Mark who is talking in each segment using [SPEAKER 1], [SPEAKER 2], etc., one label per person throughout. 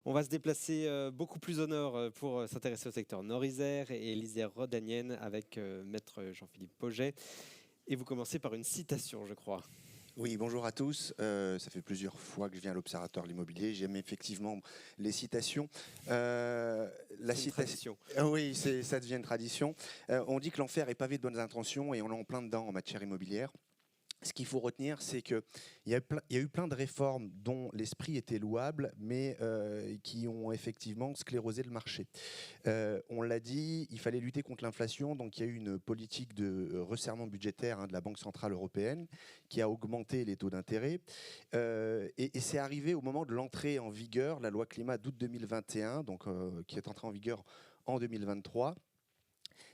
[SPEAKER 1] On va se déplacer beaucoup plus au nord pour s'intéresser au secteur Nord-Isère et l'Isère rhodanienne avec maître Jean-Philippe Pauget. Et vous commencez par une citation, je crois.
[SPEAKER 2] Oui, bonjour à tous. Ça fait plusieurs fois que je viens à l'Observatoire de l'immobilier. J'aime effectivement les citations. La
[SPEAKER 1] C'est une
[SPEAKER 2] citation.
[SPEAKER 1] tradition.
[SPEAKER 2] Oui, ça devient une tradition. On dit que l'enfer est pavé de bonnes intentions et on est en plein dedans en matière immobilière. Ce qu'il faut retenir, c'est qu'il y a eu plein de réformes dont l'esprit était louable, mais qui ont effectivement sclérosé le marché. On l'a dit, il fallait lutter contre l'inflation, donc il y a eu une politique de resserrement budgétaire de la Banque Centrale Européenne qui a augmenté les taux d'intérêt. Et c'est arrivé au moment de l'entrée en vigueur, la loi climat d'août 2021, donc, qui est entrée en vigueur en 2023.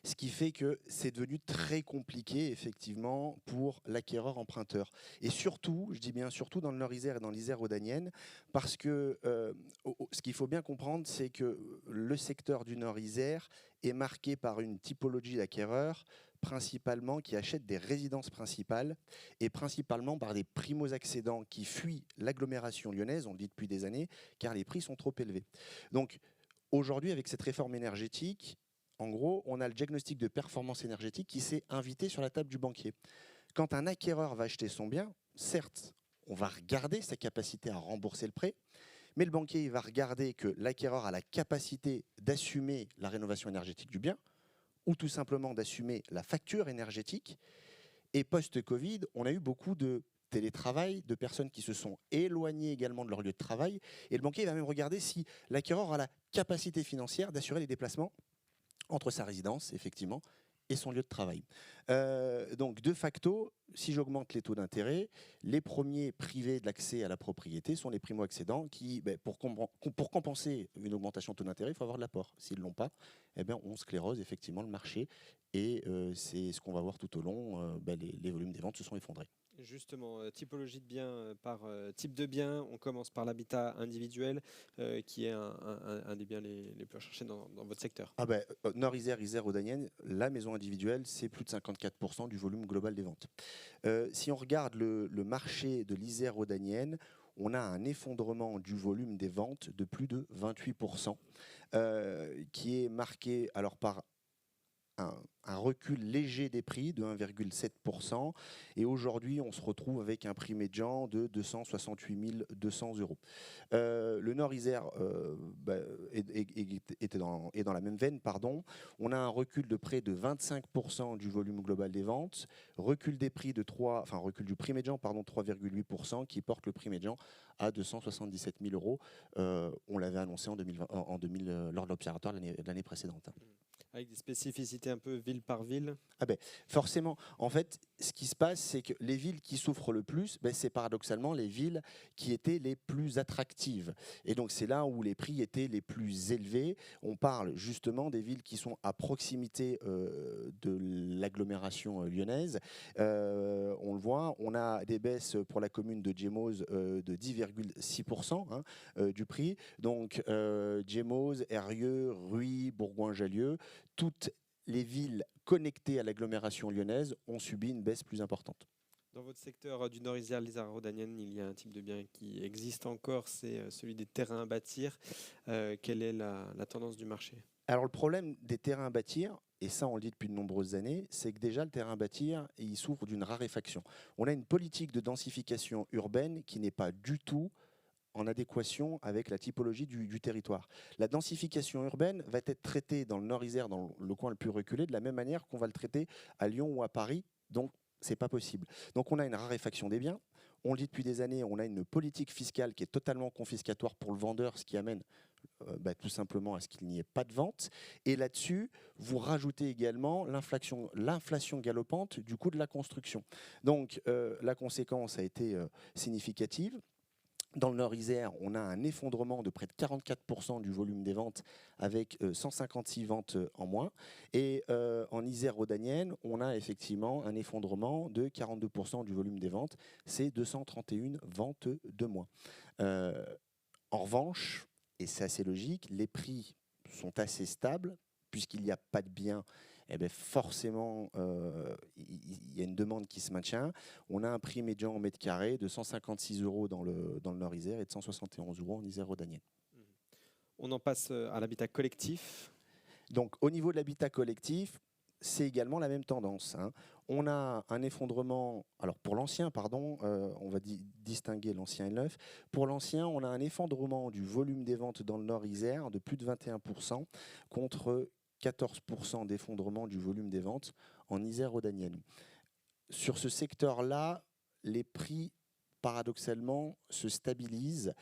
[SPEAKER 2] Ce qui fait que c'est devenu très compliqué, effectivement, pour l'acquéreur emprunteur. Et surtout, je dis bien surtout dans le Nord-Isère et dans l'Isère rhodanienne, parce que ce qu'il faut bien comprendre, c'est que le secteur du Nord-Isère est marqué par une typologie d'acquéreurs, principalement qui achètent des résidences principales, et principalement par des primo-accédants qui fuient l'agglomération lyonnaise, on le dit depuis des années, car les prix sont trop élevés. Donc, aujourd'hui, avec cette réforme énergétique, en gros, on a le diagnostic de performance énergétique qui s'est invité sur la table du banquier. Quand un acquéreur va acheter son bien, certes, on va regarder sa capacité à rembourser le prêt, mais le banquier il va regarder que l'acquéreur a la capacité d'assumer la rénovation énergétique du bien, ou tout simplement d'assumer la facture énergétique. Et post-Covid, on a eu beaucoup de télétravail, de personnes qui se sont éloignées également de leur lieu de travail, et le banquier va même regarder si l'acquéreur a la capacité financière d'assurer les déplacements entre sa résidence, effectivement, et son lieu de travail. Donc, de facto, si j'augmente les taux d'intérêt, les premiers privés de l'accès à la propriété sont les primo-accédants qui, pour compenser une augmentation de taux d'intérêt, il faut avoir de l'apport. S'ils ne l'ont pas, on sclérose effectivement le marché et c'est ce qu'on va voir tout au long. Les volumes des ventes se sont effondrés.
[SPEAKER 1] Justement, typologie de bien par type de bien, on commence par l'habitat individuel, qui est un des biens les plus recherchés dans votre secteur.
[SPEAKER 2] Nord-Isère, Isère rhodanienne, la maison individuelle, c'est plus de 54% du volume global des ventes. Si on regarde le marché de l'Isère rhodanienne, on a un effondrement du volume des ventes de plus de 28%, qui est marqué alors par un recul léger des prix de 1,7%. Et aujourd'hui, on se retrouve avec un prix médian de 268 200 euros. Le Nord-Isère est dans la même veine. On a un recul de près de 25% du volume global des ventes, recul des prix recul du prix médian, 3,8%, qui porte le prix médian à 277 000 euros. On l'avait annoncé en 2020, lors de l'Observatoire l'année précédente.
[SPEAKER 1] Avec des spécificités un peu ville par ville.
[SPEAKER 2] Forcément, en fait, ce qui se passe, c'est que les villes qui souffrent le plus, c'est paradoxalement les villes qui étaient les plus attractives. Et donc, c'est là où les prix étaient les plus élevés. On parle justement des villes qui sont à proximité de l'agglomération lyonnaise. On le voit, on a des baisses pour la commune de Djemoz de 10,6% du prix. Donc, Djemoz, Eyrieux, Ruy, Bourgoin-Jallieu, toutes les villes connectées à l'agglomération lyonnaise ont subi une baisse plus importante.
[SPEAKER 1] Dans votre secteur du Nord-Isère, l'Isère rhodanienne, il y a un type de bien qui existe encore, c'est celui des terrains à bâtir. Quelle est la tendance du marché?
[SPEAKER 2] Alors le problème des terrains à bâtir, et ça on le dit depuis de nombreuses années, c'est que déjà le terrain à bâtir, il souffre d'une raréfaction. On a une politique de densification urbaine qui n'est pas du tout en adéquation avec la typologie du territoire. La densification urbaine va être traitée dans le Nord-Isère, dans le coin le plus reculé, de la même manière qu'on va le traiter à Lyon ou à Paris. Donc, c'est pas possible. Donc, on a une raréfaction des biens. On le dit depuis des années, on a une politique fiscale qui est totalement confiscatoire pour le vendeur, ce qui amène tout simplement à ce qu'il n'y ait pas de vente. Et là-dessus, vous rajoutez également l'inflation galopante du coût de la construction. Donc, la conséquence a été significative. Dans le Nord-Isère, on a un effondrement de près de 44% du volume des ventes avec 156 ventes en moins. Et en Isère rhodanienne, on a effectivement un effondrement de 42% du volume des ventes. C'est 231 ventes de moins. En revanche, et c'est assez logique, les prix sont assez stables. Puisqu'il n'y a pas de biens, forcément, il y a une demande qui se maintient. On a un prix médian au mètre carré de 156 euros dans le Nord-Isère et de 171 euros en Isère rhodanienne.
[SPEAKER 1] On en passe à l'habitat collectif.
[SPEAKER 2] Donc au niveau de l'habitat collectif, c'est également la même tendance, hein. On a un effondrement, alors pour l'ancien, pardon, on va distinguer l'ancien et le neuf. Pour l'ancien, on a un effondrement du volume des ventes dans le Nord-Isère de plus de 21% contre 14% d'effondrement du volume des ventes en Isère-Rhodanienne. Sur ce secteur-là, les prix paradoxalement se stabilisent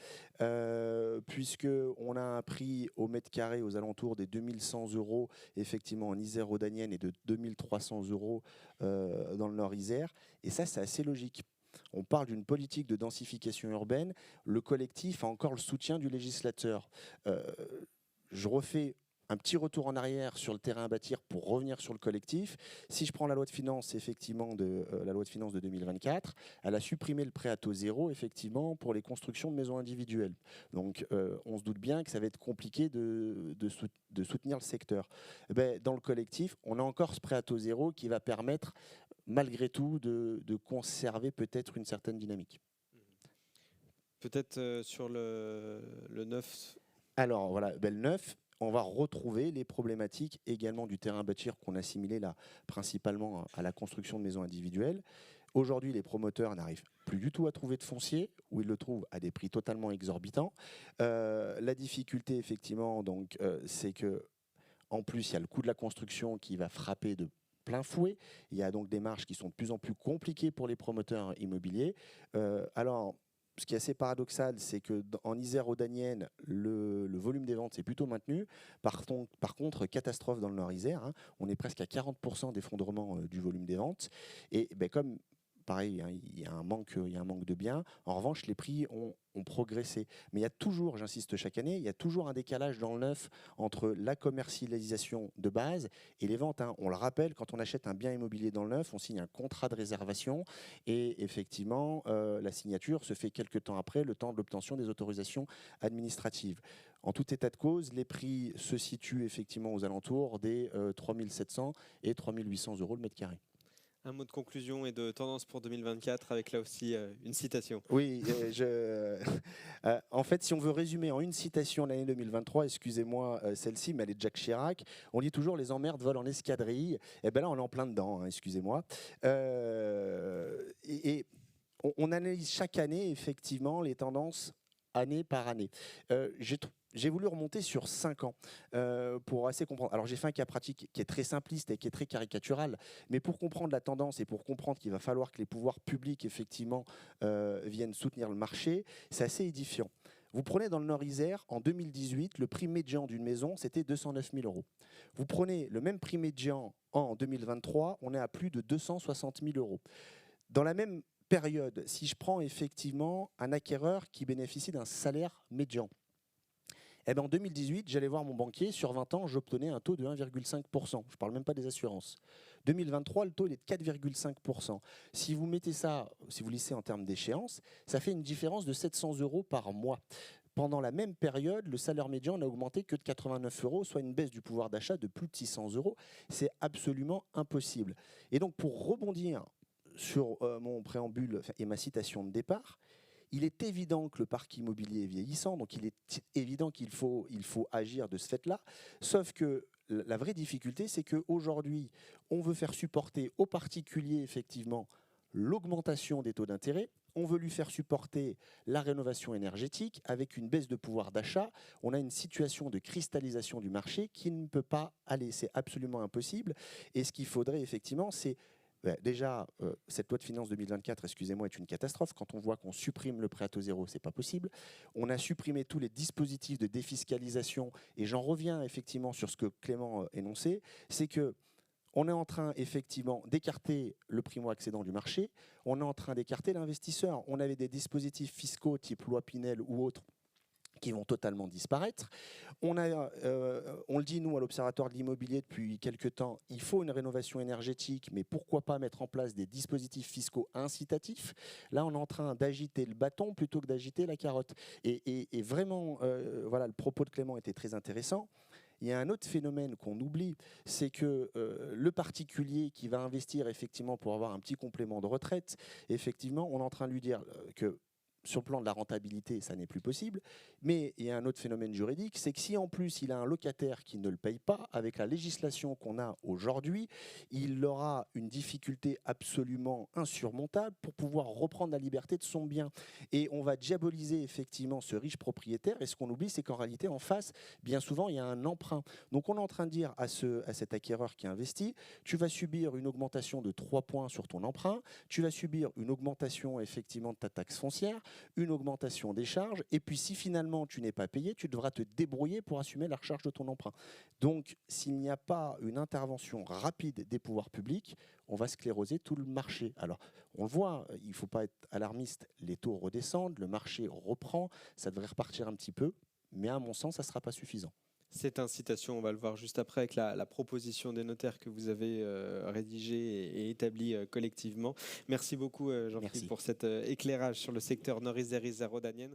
[SPEAKER 2] puisqu'on a un prix au mètre carré aux alentours des 2100 euros effectivement en Isère rhodanienne et de 2300 euros dans le Nord-Isère. Et ça, c'est assez logique. On parle d'une politique de densification urbaine. Le collectif a encore le soutien du législateur. Je refais un petit retour en arrière sur le terrain à bâtir pour revenir sur le collectif. Si je prends la loi de finances, effectivement, la loi de finances de 2024, elle a supprimé le prêt à taux zéro, effectivement, pour les constructions de maisons individuelles. Donc, on se doute bien que ça va être compliqué de soutenir le secteur. Dans le collectif, on a encore ce prêt à taux zéro qui va permettre, malgré tout, de conserver peut-être une certaine dynamique.
[SPEAKER 1] Peut-être sur le neuf.
[SPEAKER 2] Alors, voilà, le neuf, on va retrouver les problématiques également du terrain à bâtir qu'on assimilait là principalement à la construction de maisons individuelles. Aujourd'hui, les promoteurs n'arrivent plus du tout à trouver de foncier, ou ils le trouvent à des prix totalement exorbitants. La difficulté, effectivement, donc, c'est que en plus, il y a le coût de la construction qui va frapper de plein fouet. Il y a donc des marges qui sont de plus en plus compliquées pour les promoteurs immobiliers. Alors, ce qui est assez paradoxal, c'est qu'en Isère rhodanienne, le volume des ventes s'est plutôt maintenu. Par contre, catastrophe dans le Nord-Isère, hein, on est presque à 40% d'effondrement du volume des ventes. Et comme pareil, hein, il y a un manque de biens. En revanche, les prix ont progressé. Mais il y a toujours, j'insiste chaque année, il y a toujours un décalage dans le neuf entre la commercialisation de base et les ventes, hein. On le rappelle, quand on achète un bien immobilier dans le neuf, on signe un contrat de réservation et effectivement, la signature se fait quelques temps après, le temps de l'obtention des autorisations administratives. En tout état de cause, les prix se situent effectivement aux alentours des 3 700 et 3 800 euros le mètre carré.
[SPEAKER 1] Un mot de conclusion et de tendance pour 2024 avec là aussi une citation.
[SPEAKER 2] Oui, en fait, si on veut résumer en une citation l'année 2023, excusez-moi celle-ci, mais elle est de Jacques Chirac, on dit toujours les emmerdes volent en escadrille. Et bien là, on est en plein dedans, hein, excusez-moi. Et on analyse chaque année, effectivement, les tendances année par année. J'ai voulu remonter sur 5 ans pour assez comprendre. Alors j'ai fait un cas pratique qui est très simpliste et qui est très caricatural, mais pour comprendre la tendance et pour comprendre qu'il va falloir que les pouvoirs publics effectivement viennent soutenir le marché, c'est assez édifiant. Vous prenez dans le Nord-Isère, en 2018, le prix médian d'une maison, c'était 209 000 euros. Vous prenez le même prix médian en 2023, on est à plus de 260 000 euros. Dans la même période, si je prends effectivement un acquéreur qui bénéficie d'un salaire médian, en 2018, j'allais voir mon banquier, sur 20 ans, j'obtenais un taux de 1,5%. Je ne parle même pas des assurances. 2023, le taux il est de 4,5%. Si vous mettez ça, si vous lissez en termes d'échéance, ça fait une différence de 700 euros par mois. Pendant la même période, le salaire médian n'a augmenté que de 89 euros, soit une baisse du pouvoir d'achat de plus de 600 euros. C'est absolument impossible. Et donc, pour rebondir sur mon préambule et ma citation de départ, il est évident que le parc immobilier est vieillissant, donc il est évident qu'il faut agir de ce fait-là, sauf que la vraie difficulté, c'est qu'aujourd'hui, on veut faire supporter aux particuliers, effectivement, l'augmentation des taux d'intérêt, on veut lui faire supporter la rénovation énergétique avec une baisse de pouvoir d'achat. On a une situation de cristallisation du marché qui ne peut pas aller, c'est absolument impossible. Et ce qu'il faudrait, effectivement, c'est déjà, cette loi de finances 2024, excusez-moi, est une catastrophe. Quand on voit qu'on supprime le prêt à taux zéro, c'est pas possible. On a supprimé tous les dispositifs de défiscalisation, et j'en reviens effectivement sur ce que Clément énonçait, c'est que on est en train effectivement d'écarter le primo-accédant du marché, on est en train d'écarter l'investisseur. On avait des dispositifs fiscaux type loi Pinel ou autres qui vont totalement disparaître. On le dit, nous, à l'Observatoire de l'immobilier depuis quelques temps, il faut une rénovation énergétique, mais pourquoi pas mettre en place des dispositifs fiscaux incitatifs? Là, on est en train d'agiter le bâton plutôt que d'agiter la carotte. Et vraiment, voilà, le propos de Clément était très intéressant. Il y a un autre phénomène qu'on oublie, c'est que le particulier qui va investir effectivement pour avoir un petit complément de retraite, effectivement, on est en train de lui dire que sur le plan de la rentabilité, ça n'est plus possible. Mais il y a un autre phénomène juridique, c'est que si en plus il a un locataire qui ne le paye pas, avec la législation qu'on a aujourd'hui, il aura une difficulté absolument insurmontable pour pouvoir reprendre la liberté de son bien. Et on va diaboliser effectivement ce riche propriétaire. Et ce qu'on oublie, c'est qu'en réalité, en face, bien souvent, il y a un emprunt. Donc on est en train de dire à cet acquéreur qui investit, tu vas subir une augmentation de 3 points sur ton emprunt, tu vas subir une augmentation effectivement de ta taxe foncière, une augmentation des charges, et puis si finalement tu n'es pas payé, tu devras te débrouiller pour assumer la recharge de ton emprunt. Donc s'il n'y a pas une intervention rapide des pouvoirs publics, on va scléroser tout le marché. Alors on le voit, il ne faut pas être alarmiste, les taux redescendent, le marché reprend, ça devrait repartir un petit peu, mais à mon sens, ça ne sera pas suffisant.
[SPEAKER 1] Cette incitation, on va le voir juste après avec la proposition des notaires que vous avez rédigée et établie collectivement. Merci beaucoup Jean-Philippe
[SPEAKER 2] Merci.
[SPEAKER 1] pour cet éclairage sur le secteur Nord-Isère-Isère-Rodanienne.